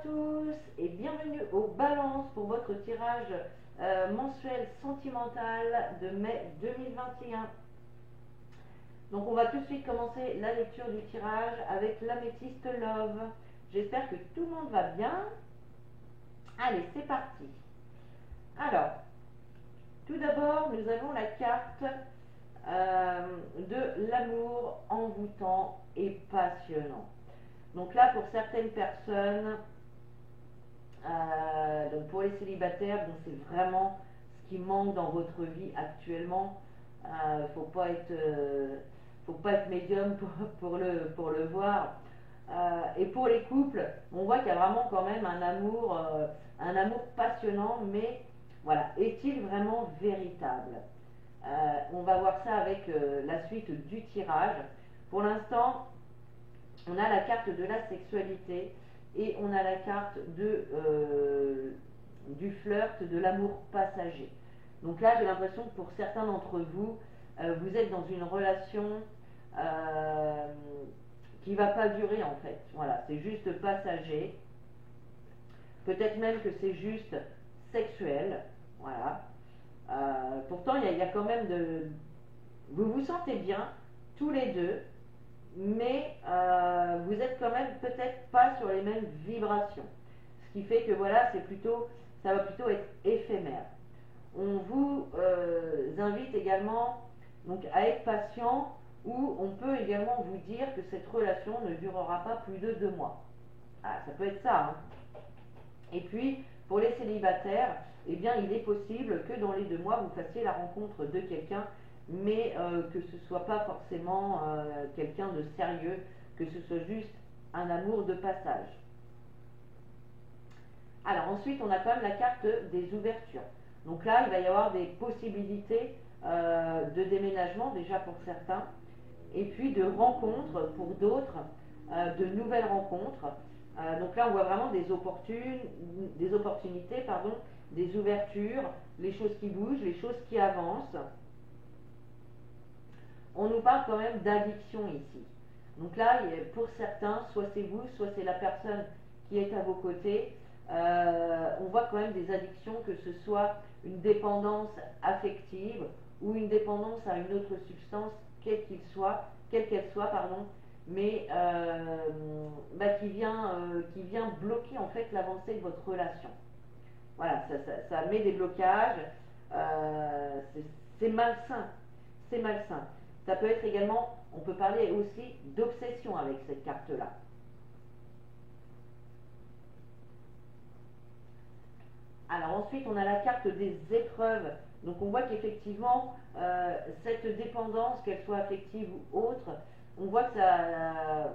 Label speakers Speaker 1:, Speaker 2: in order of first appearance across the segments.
Speaker 1: tous et bienvenue au Balance pour votre tirage mensuel sentimental de mai 2021. Donc on va tout de suite commencer la lecture du tirage avec l'améthyste Love. J'espère que tout le monde va bien. Allez, c'est parti. Alors, tout d'abord, nous avons la carte de l'amour envoûtant et passionnant. Donc là, pour certaines personnes, donc pour les célibataires, bon, c'est vraiment ce qui manque dans votre vie actuellement. Faut pas être médium pour le voir. Et pour les couples, on voit qu'il y a vraiment quand même un amour passionnant, mais voilà, est-il vraiment véritable? On va voir ça avec la suite du tirage. Pour l'instant, on a la carte de la sexualité et on a la carte du flirt, de l'amour passager. Donc là, j'ai l'impression que pour certains d'entre vous, vous êtes dans une relation qui ne va pas durer en fait. Voilà, c'est juste passager. Peut-être même que c'est juste sexuel. Voilà. Pourtant, il y a quand même de... Vous vous sentez bien, tous les deux, mais vous êtes quand même peut-être pas sur les mêmes vibrations. Ce qui fait que voilà, ça va plutôt être éphémère. On vous invite également donc, à être patient, ou on peut également vous dire que cette relation ne durera pas plus de 2 mois. Ah, ça peut être ça. Hein. Et puis, pour les célibataires, eh bien, il est possible que dans les 2 mois, vous fassiez la rencontre de quelqu'un, mais que ce ne soit pas forcément quelqu'un de sérieux, que ce soit juste un amour de passage. Alors ensuite, on a quand même la carte des ouvertures. Donc là, il va y avoir des possibilités de déménagement, déjà pour certains, et puis de rencontres pour d'autres, de nouvelles rencontres. Donc là, on voit vraiment des opportunités, des ouvertures, les choses qui bougent, les choses qui avancent. On nous parle quand même d'addiction ici. Donc là, pour certains, soit c'est vous, soit c'est la personne qui est à vos côtés. On voit quand même des addictions, que ce soit une dépendance affective ou une dépendance à une autre substance, quelle qu'elle soit, mais qui vient bloquer en fait l'avancée de votre relation. Voilà, ça met des blocages, c'est malsain, c'est malsain. Ça peut être également, on peut parler aussi d'obsession avec cette carte-là. Alors ensuite, on a la carte des épreuves. Donc on voit qu'effectivement, cette dépendance, qu'elle soit affective ou autre, on voit que ça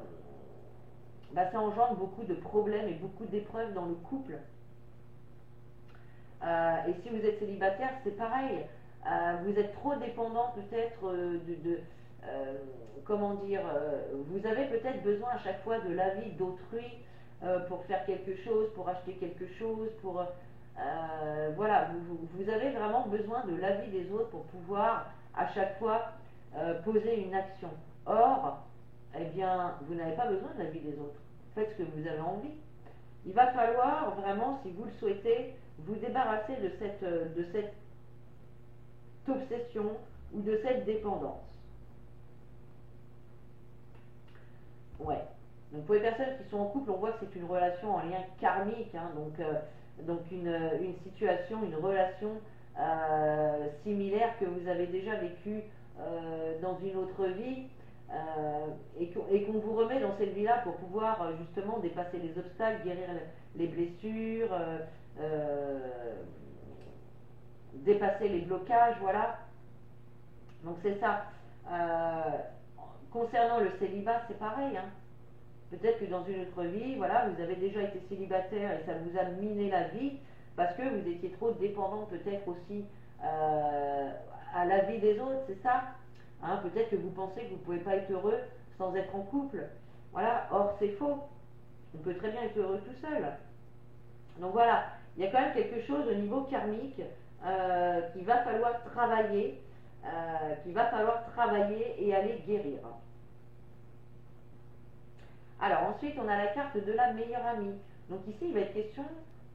Speaker 1: engendre beaucoup de problèmes et beaucoup d'épreuves dans le couple. Et si vous êtes célibataire, c'est pareil. Vous êtes trop dépendant peut-être comment dire, vous avez peut-être besoin à chaque fois de l'avis d'autrui pour faire quelque chose, pour acheter quelque chose, voilà, vous avez vraiment besoin de l'avis des autres pour pouvoir à chaque fois poser une action. Or, eh bien, vous n'avez pas besoin de l'avis des autres. Faites ce que vous avez envie. Il va falloir vraiment, si vous le souhaitez, vous débarrasser de cette obsession ou de cette dépendance. Ouais. Donc pour les personnes qui sont en couple, on voit que c'est une relation en lien karmique, hein, donc une situation, une relation similaire que vous avez déjà vécue dans une autre vie, et qu'on vous remet dans cette vie-là pour pouvoir justement dépasser les obstacles, guérir les blessures, dépasser les blocages, voilà. Donc c'est ça. Concernant le célibat, c'est pareil, hein. Peut-être que dans une autre vie, voilà, vous avez déjà été célibataire et ça vous a miné la vie parce que vous étiez trop dépendant peut-être aussi à la vie des autres, c'est ça, hein. Peut-être que vous pensez que vous ne pouvez pas être heureux sans être en couple. Voilà, or c'est faux. On peut très bien être heureux tout seul. Donc voilà, il y a quand même quelque chose au niveau karmique qu'il va falloir travailler, et aller guérir. Alors ensuite, on a la carte de la meilleure amie. Donc ici, il va être question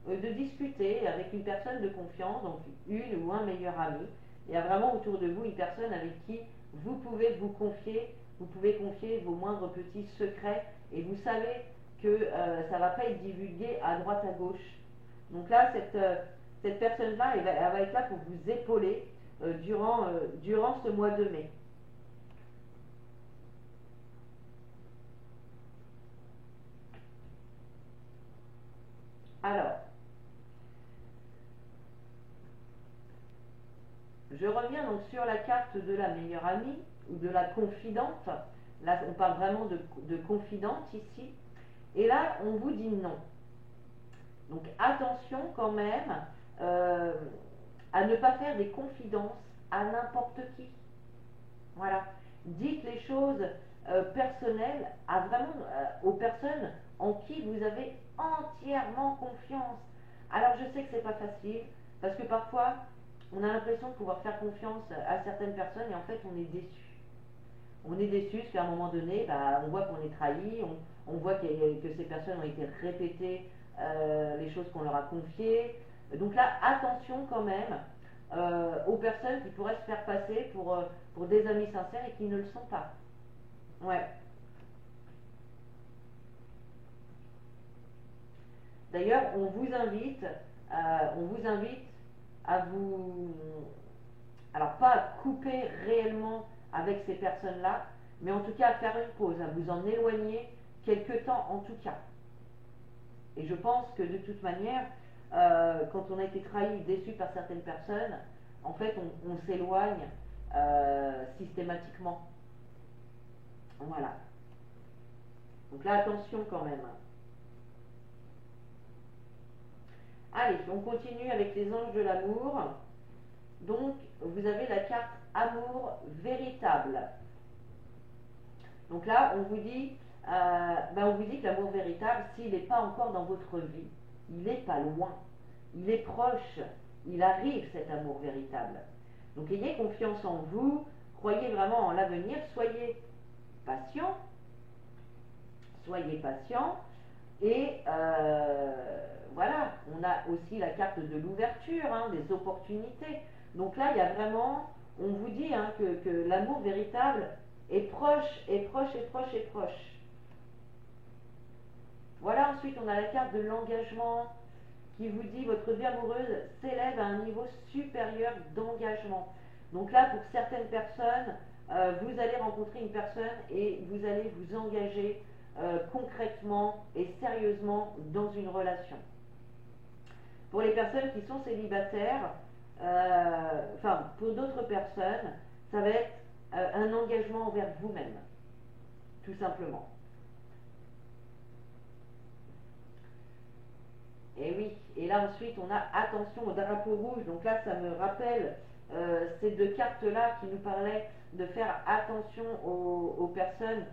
Speaker 1: de discuter avec une personne de confiance, donc une ou un meilleur ami. Il y a vraiment autour de vous une personne avec qui vous pouvez vous confier, vous pouvez confier vos moindres petits secrets et vous savez que ça ne va pas être divulgué à droite à gauche. Donc là, cette personne-là, elle va être là pour vous épauler durant ce mois de mai. Alors, je reviens donc sur la carte de la meilleure amie ou de la confidente. Là, on parle vraiment de confidente ici. Et là, on vous dit non. Donc attention quand même à ne pas faire des confidences à n'importe qui. Voilà. Dites les choses personnelles aux personnes en qui vous avez entièrement confiance. Alors je sais que c'est pas facile parce que parfois on a l'impression de pouvoir faire confiance à certaines personnes et en fait on est déçu. On est déçu parce qu'à un moment donné, bah, on voit qu'on est trahi, on voit que ces personnes ont été répétées les choses qu'on leur a confiées. Donc là, attention quand même aux personnes qui pourraient se faire passer pour des amis sincères et qui ne le sont pas. Ouais. D'ailleurs, on vous invite à vous, alors pas à couper réellement avec ces personnes-là, mais en tout cas à faire une pause, à vous en éloigner quelque temps en tout cas. Et je pense que de toute manière, quand on a été trahi, déçu par certaines personnes, en fait, on s'éloigne systématiquement. Voilà. Donc là, attention quand même. Allez, on continue avec les anges de l'amour. Donc, vous avez la carte amour véritable. Donc là, on vous dit que l'amour véritable, s'il n'est pas encore dans votre vie, il n'est pas loin, il est proche, il arrive cet amour véritable. Donc ayez confiance en vous, croyez vraiment en l'avenir, soyez patient, et voilà, on a aussi la carte de l'ouverture, hein, des opportunités. Donc là, il y a vraiment, on vous dit hein, que l'amour véritable est proche, est proche, est proche, est proche. Voilà, ensuite on a la carte de l'engagement qui vous dit votre vie amoureuse s'élève à un niveau supérieur d'engagement. Donc là, pour certaines personnes, vous allez rencontrer une personne et vous allez vous engager concrètement et sérieusement dans une relation. Pour les personnes qui sont célibataires, pour d'autres personnes, ça va être un engagement envers vous-même, tout simplement. Et oui, et là ensuite on a attention au drapeau rouge, donc là ça me rappelle ces deux cartes-là qui nous parlaient de faire attention aux personnes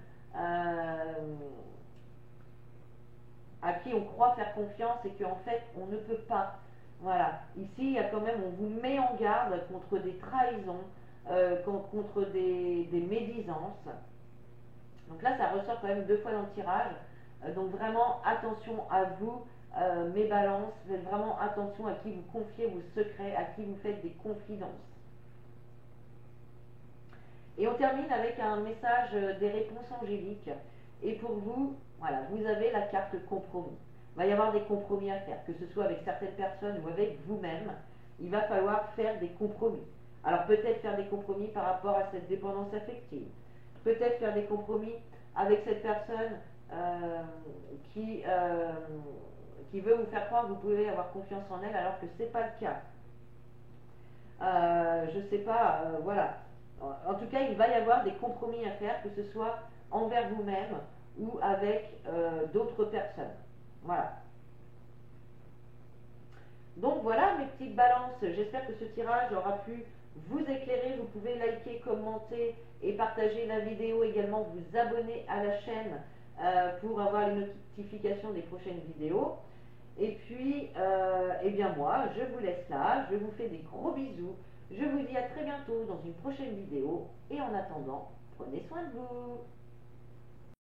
Speaker 1: à qui on croit faire confiance et qu'en fait on ne peut pas. Voilà, ici il y a quand même, on vous met en garde contre des trahisons, contre des médisances. Donc là ça ressort quand même deux fois dans le tirage, donc vraiment attention à vous. Mes balances, faites vraiment attention à qui vous confiez vos secrets, à qui vous faites des confidences. Et on termine avec un message des réponses angéliques. Et pour vous, voilà, vous avez la carte compromis. Il va y avoir des compromis à faire, que ce soit avec certaines personnes ou avec vous-même. Il va falloir faire des compromis. Alors peut-être faire des compromis par rapport à cette dépendance affective. Peut-être faire des compromis avec cette personne qui veut vous faire croire que vous pouvez avoir confiance en elle alors que ce n'est pas le cas. Je ne sais pas, voilà. En tout cas, il va y avoir des compromis à faire, que ce soit envers vous-même ou avec d'autres personnes. Voilà. Donc voilà mes petites balances. J'espère que ce tirage aura pu vous éclairer. Vous pouvez liker, commenter et partager la vidéo. Également vous abonner à la chaîne pour avoir les notifications des prochaines vidéos. Et puis, eh bien moi, je vous laisse là, je vous fais des gros bisous, je vous dis à très bientôt dans une prochaine vidéo, et en attendant, prenez soin de vous.